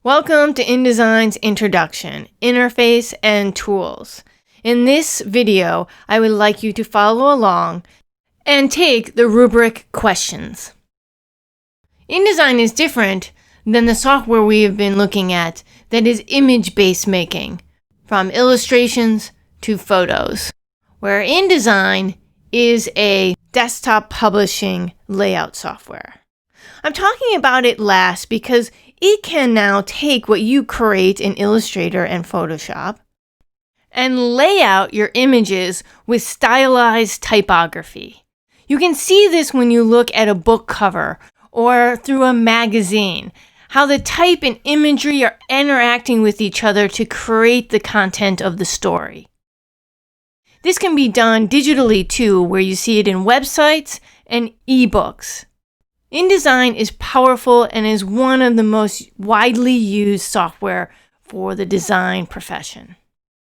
Welcome to InDesign's Introduction, Interface, and Tools. In this video, I would like you to follow along and take the rubric questions. InDesign is different than the software we have been looking at that is image-based making, from illustrations to photos, where InDesign is a desktop publishing layout software. I'm talking about it last because it can now take what you create in Illustrator and Photoshop and lay out your images with stylized typography. You can see this when you look at a book cover or through a magazine, how the type and imagery are interacting with each other to create the content of the story. This can be done digitally too, where you see it in websites and ebooks. InDesign is powerful and is one of the most widely used software for the design profession.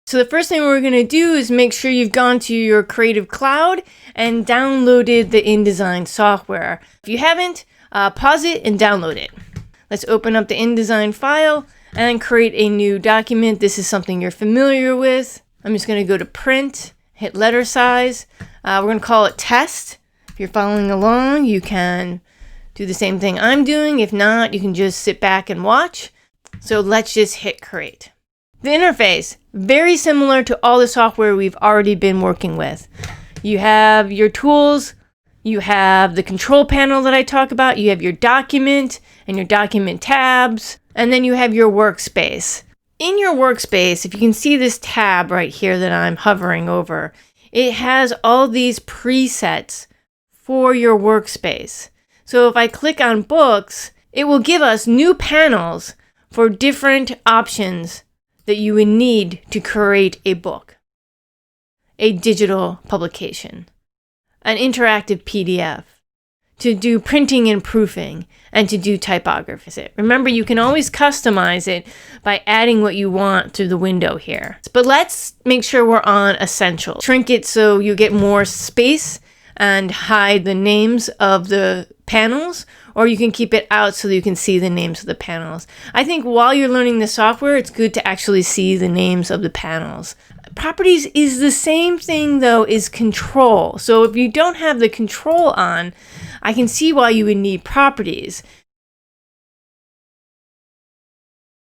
So the first thing we're going to do is make sure you've gone to your Creative Cloud and downloaded the InDesign software. If you haven't, pause it and download it. Let's open up the InDesign file and create a new document. This is something you're familiar with. I'm just going to go to Print, hit Letter Size. We're going to call it Test. If you're following along, you can do the same thing I'm doing. If not, you can just sit back and watch. So let's just hit Create. The interface, very similar to all the software we've already been working with. You have your tools, you have the control panel that I talk about, you have your document and your document tabs, and then you have your workspace. In your workspace, if you can see this tab right here that I'm hovering over, it has all these presets for your workspace. So if I click on books, it will give us new panels for different options that you would need to create a book, a digital publication, an interactive PDF, to do printing and proofing, and to do typography. Remember, you can always customize it by adding what you want through the window here. But let's make sure we're on Essential. Shrink it so you get more space and hide the names of the panels, or you can keep it out so that you can see the names of the panels. I think while you're learning the software, it's good to actually see the names of the panels. Properties is the same thing though as control. So if you don't have the control on, I can see why you would need properties.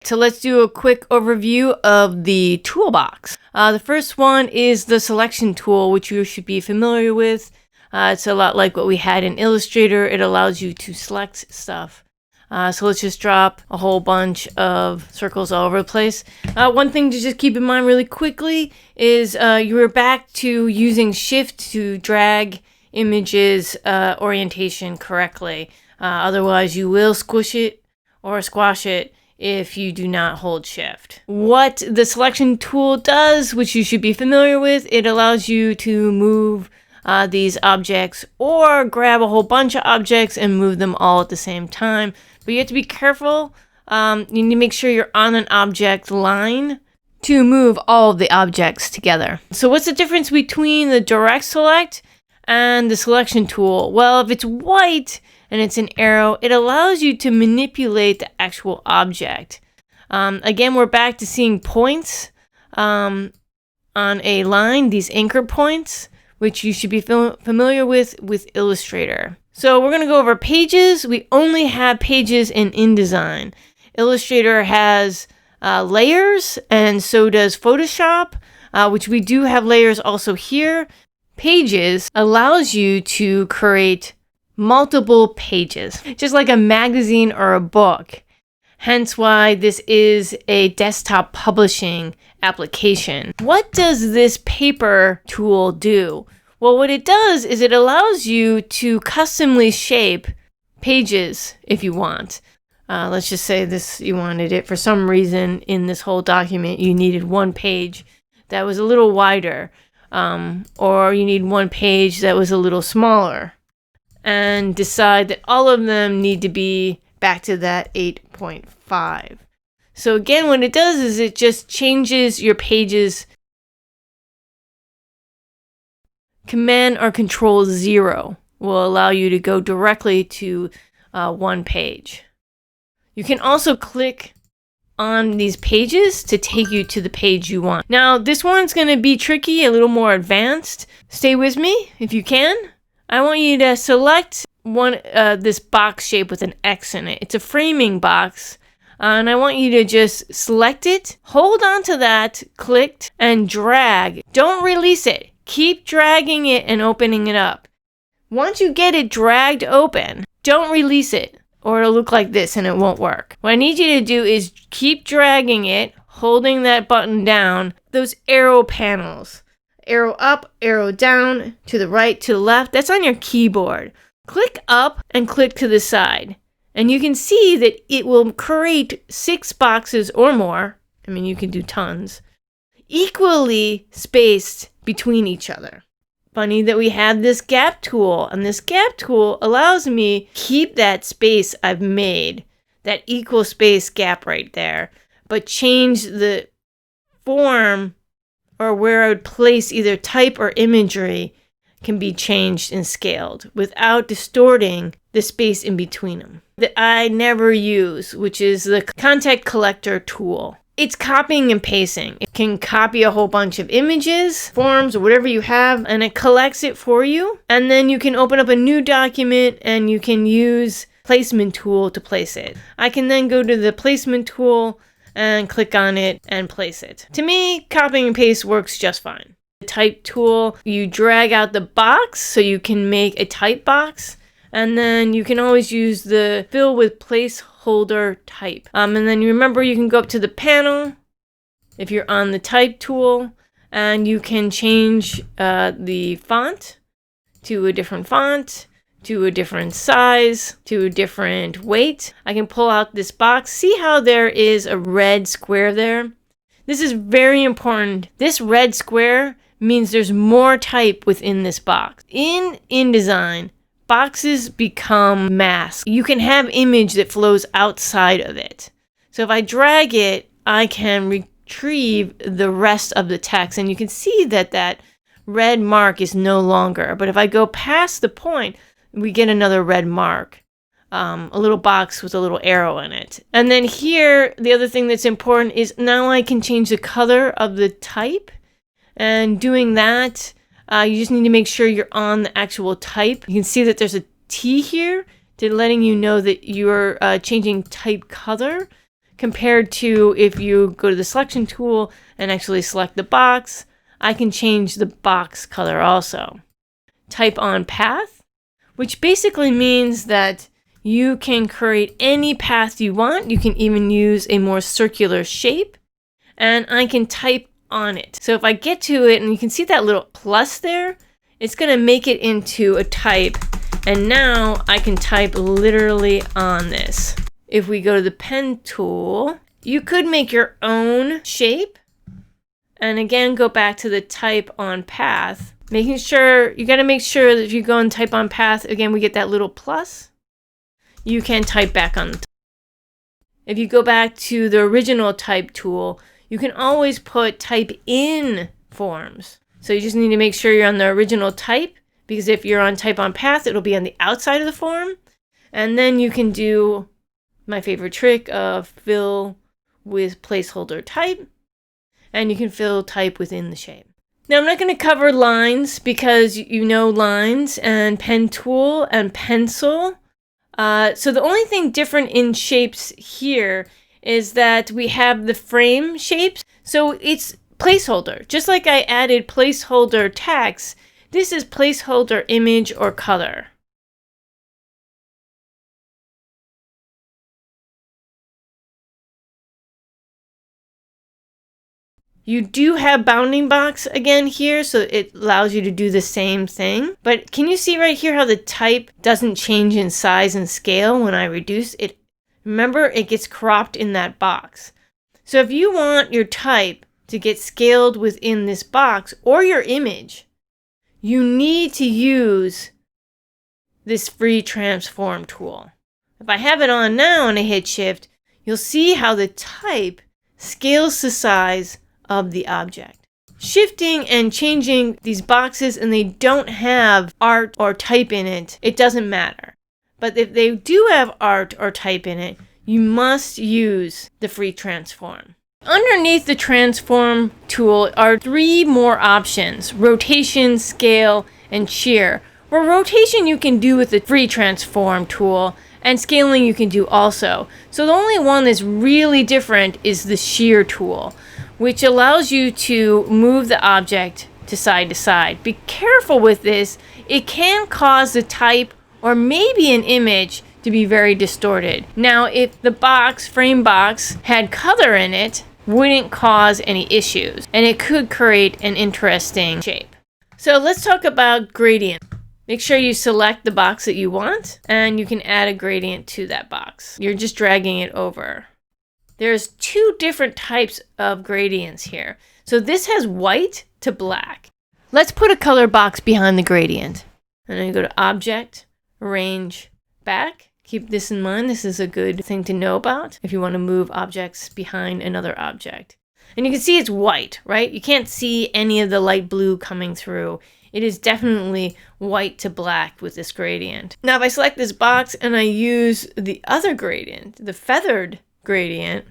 So let's do a quick overview of the toolbox. The first one is the selection tool, which you should be familiar with. It's a lot like what we had in Illustrator. It allows you to select stuff. So let's just drop a whole bunch of circles all over the place. One thing to just keep in mind really quickly is you're back to using Shift to drag images orientation correctly. Otherwise, you will squish it or squash it if you do not hold Shift. What the selection tool does, which you should be familiar with, it allows you to move these objects or grab a whole bunch of objects and move them all at the same time. But you have to be careful. You need to make sure you're on an object line to move all of the objects together. So what's the difference between the direct select and the selection tool? Well, if it's white and it's an arrow, it allows you to manipulate the actual object. Again, we're back to seeing points on a line, these anchor points, which you should be familiar with Illustrator. So we're going to go over pages. We only have pages in InDesign. Illustrator has layers, and so does Photoshop, which we do have layers also here. Pages allows you to create multiple pages, just like a magazine or a book. Hence why this is a desktop publishing application. What does this paper tool do? Well, what it does is it allows you to customly shape pages if you want. Let's just say this, you wanted it for some reason in this whole document, you needed one page that was a little wider, or you need one page that was a little smaller, and decide that all of them need to be back to that 8.5. So again, what it does is it just changes your pages. Command or Control 0 will allow you to go directly to one page. You can also click on these pages to take you to the page you want. Now, this one's going to be tricky, a little more advanced. Stay with me if you can. I want you to select this box shape with an X in it. It's a framing box. And I want you to just select it, hold on to that, click, and drag. Don't release it. Keep dragging it and opening it up. Once you get it dragged open, don't release it, or it'll look like this and it won't work. What I need you to do is keep dragging it, holding that button down, those arrow panels. Arrow up, arrow down, to the right, to the left. That's on your keyboard. Click up and click to the side. And you can see that it will create 6 boxes or more. I mean, you can do tons. Equally spaced between each other. Funny that we have this gap tool. And this gap tool allows me to keep that space I've made. That equal space gap right there. But change the form or where I would place either type or imagery can be changed and scaled without distorting the space in between them. That I never use, which is the content collector tool. It's copying and pasting. It can copy a whole bunch of images, forms, or whatever you have, and it collects it for you. And then you can open up a new document and you can use placement tool to place it. I can then go to the placement tool and click on it and place it. To me, copying and paste works just fine. The type tool, you drag out the box so you can make a type box. And then you can always use the fill with placeholder type. And then you remember you can go up to the panel if you're on the type tool, and you can change the font to a different font, to a different size, to a different weight. I can pull out this box. See how there is a red square there? This is very important. This red square means there's more type within this box. In InDesign, boxes become masks. You can have image that flows outside of it. So if I drag it, I can retrieve the rest of the text. And you can see that that red mark is no longer. But if I go past the point, we get another red mark. A little box with a little arrow in it. And then here, the other thing that's important is now I can change the color of the type. And doing that, you just need to make sure you're on the actual type. You can see that there's a T here to letting you know that you're changing type color compared to if you go to the selection tool and actually select the box. I can change the box color also. Type on path, which basically means that you can create any path you want. You can even use a more circular shape, and I can type on it. So if I get to it and you can see that little plus there, it's going to make it into a type. And now I can type literally on this. If we go to the pen tool, you could make your own shape. And again, go back to the type on path, making sure, you got to make sure that if you go and type on path, again, we get that little plus. You can type back on the top. If you go back to the original type tool, you can always put type in forms. So you just need to make sure you're on the original type, because if you're on type on path, it'll be on the outside of the form. And then you can do my favorite trick of fill with placeholder type, and you can fill type within the shape. Now I'm not going to cover lines because you know lines and pen tool and pencil. So the only thing different in shapes here is that we have the frame shapes. So it's placeholder. Just like I added placeholder text, this is placeholder image or color. You do have bounding box again here, so it allows you to do the same thing. But can you see right here how the type doesn't change in size and scale when I reduce it? Remember, it gets cropped in that box. So if you want your type to get scaled within this box or your image, you need to use this free transform tool. If I have it on now and I hit shift, you'll see how the type scales the size of the object. Shifting and changing these boxes and they don't have art or type in it, it doesn't matter. But if they do have art or type in it, you must use the free transform. Underneath the transform tool are 3 more options: rotation, scale, and shear. Where rotation you can do with the free transform tool, and scaling you can do also. So the only one that's really different is the shear tool, which allows you to move the object to side. Be careful with this. It can cause the type or maybe an image to be very distorted. Now, if the frame box had color in it, wouldn't cause any issues, and it could create an interesting shape. So let's talk about gradient. Make sure you select the box that you want, and you can add a gradient to that box. You're just dragging it over. There's 2 different types of gradients here. So this has white to black. Let's put a color box behind the gradient. And then you go to Object, Arrange, Back. Keep this in mind. This is a good thing to know about if you want to move objects behind another object. And you can see it's white, right? You can't see any of the light blue coming through. It is definitely white to black with this gradient. Now, if I select this box and I use the other gradient, the feathered gradient,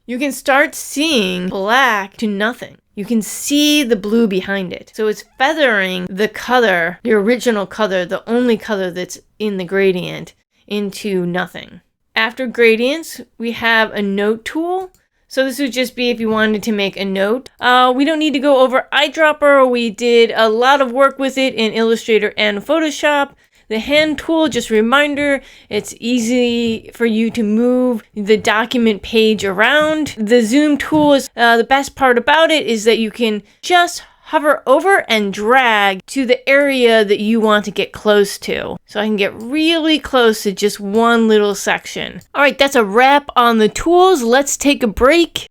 you can start seeing black to nothing. You can see the blue behind it. So it's feathering the color, the original color, the only color that's in the gradient, into nothing. After gradients, we have a note tool. So this would just be if you wanted to make a note. We don't need to go over eyedropper. We did a lot of work with it in Illustrator and Photoshop. The hand tool, just a reminder, it's easy for you to move the document page around. The zoom tool is the best part about it is that you can just hover over and drag to the area that you want to get close to. So I can get really close to just one little section. All right, that's a wrap on the tools. Let's take a break.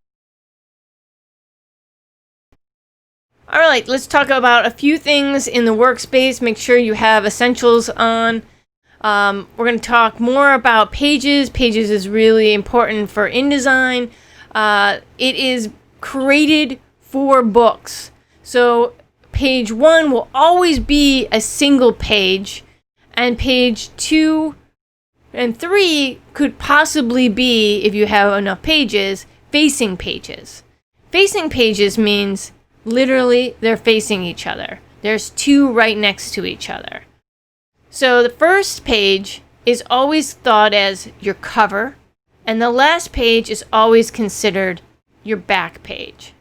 All right, let's talk about a few things in the workspace. Make sure you have essentials on. We're going to talk more about pages. Pages is really important for InDesign. It is created for books. So page 1 will always be a single page, and page 2 and 3 could possibly be, if you have enough pages, facing pages. Facing pages means literally they're facing each other. There's 2 right next to each other. So the first page is always thought as your cover, and the last page is always considered your back page.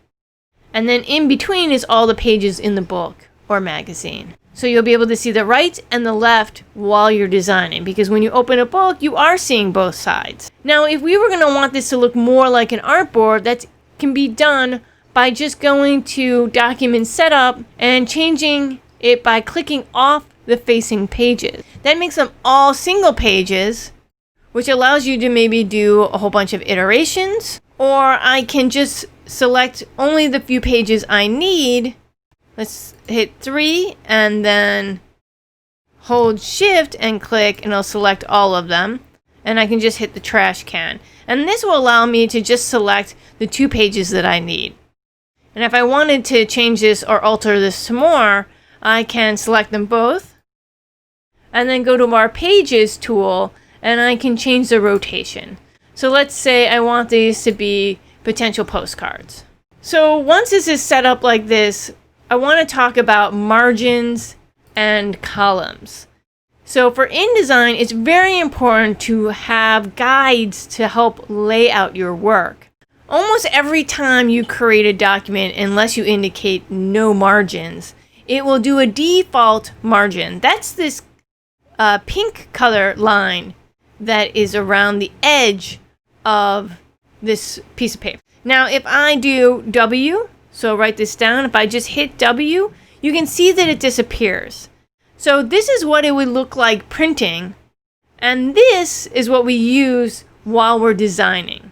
And then in between is all the pages in the book or magazine. So you'll be able to see the right and the left while you're designing, because when you open a book, you are seeing both sides. Now, if we were going to want this to look more like an artboard, that can be done by just going to Document Setup and changing it by clicking off the facing pages. That makes them all single pages, which allows you to maybe do a whole bunch of iterations, or I can just select only the few pages I need. Let's hit 3 and then hold Shift and click, and it'll select all of them. And I can just hit the trash can. And this will allow me to just select the 2 pages that I need. And if I wanted to change this or alter this some more, I can select them both and then go to our Pages tool, and I can change the rotation. So let's say I want these to be potential postcards. So once this is set up like this, I want to talk about margins and columns. So for InDesign, it's very important to have guides to help lay out your work. Almost every time you create a document, unless you indicate no margins, it will do a default margin. That's this pink color line that is around the edge of this piece of paper. Now, if I do W, so write this down, if I just hit W, you can see that it disappears. So this is what it would look like printing, and this is what we use while we're designing.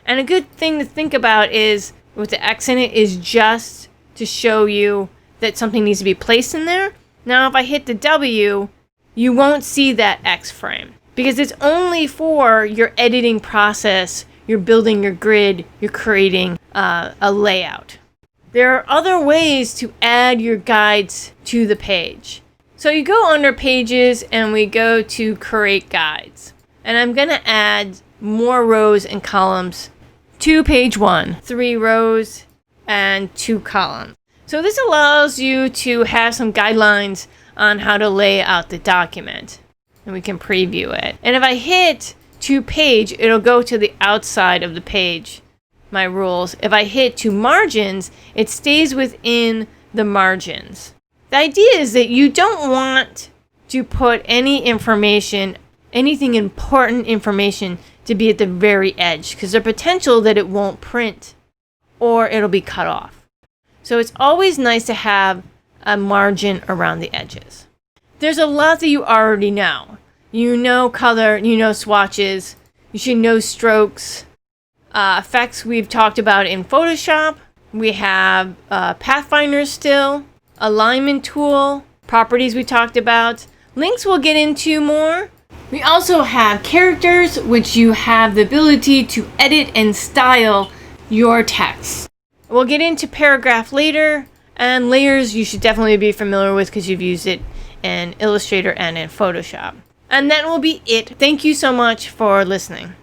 And a good thing to think about is, with the X in it, is just to show you that something needs to be placed in there. Now, if I hit the W, you won't see that X frame, because it's only for your editing process. You're building your grid, you're creating a layout. There are other ways to add your guides to the page. So you go under Pages and we go to Create Guides. And I'm going to add more rows and columns to page 1. 3 rows and 2 columns. So this allows you to have some guidelines on how to lay out the document. And we can preview it. And if I hit to page, it'll go to the outside of the page, my rules. If I hit to margins, it stays within the margins. The idea is that you don't want to put any information, anything important information, to be at the very edge, because there's potential that it won't print or it'll be cut off. So it's always nice to have a margin around the edges. There's a lot that you already know. You know color, you know swatches, you should know strokes. Effects we've talked about in Photoshop. We have Pathfinder still, alignment tool, properties we talked about. Links we'll get into more. We also have characters, which you have the ability to edit and style your text. We'll get into paragraph later, and layers you should definitely be familiar with because you've used it in Illustrator and in Photoshop. And that will be it. Thank you so much for listening.